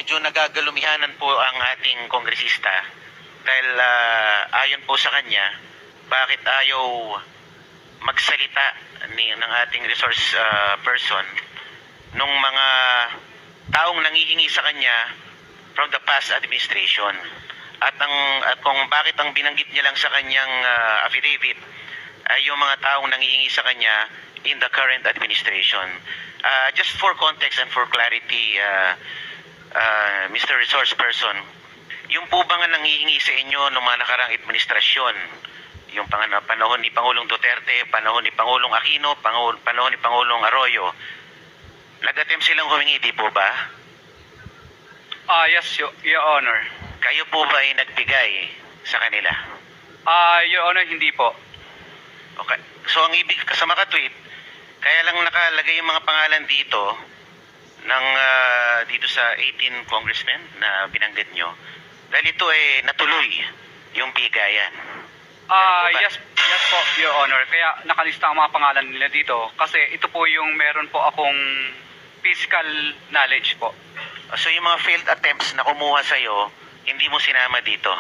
medyo nagagalumihanan po ang ating kongresista dahil ayon po sa kanya, bakit ayaw magsalita ng ating resource person nung mga taong nangihingi sa kanya from the past administration. At kung bakit ang binanggit niya lang sa kanyang affidavit ay yung mga taong nangihingi sa kanya in the current administration. Just for context and for clarity, Mr. Resource Person, yung po ba nga nangihingi sa inyo ng mga nakarang administrasyon, yung panahon ni Pangulong Duterte, panahon ni Pangulong Aquino, panahon ni Pangulong Arroyo, nag-attempt silang humingi, di po ba? Yes, Your Honor. Kayo po ba ay nagbigay sa kanila? Your Honor, hindi po. Okay. So ang ibig sa makatweet, kaya lang nakalagay yung mga pangalan dito ng dito sa 18 congressmen na binanggit nyo. Dahil ito ay natuloy yung bigayan. Yes po, Your Honor. Kaya nakalista ang mga pangalan nila dito kasi ito po yung meron po akong physical knowledge po. So yung mga failed attempts na kumuha sa'yo, hindi mo sinama dito?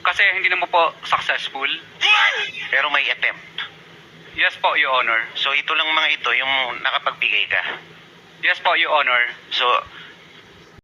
Kasi hindi naman po successful. Pero may attempt? Yes po, Your Honor. So ito lang mga ito yung nakapagbigay ka? Yes po, Your Honor. So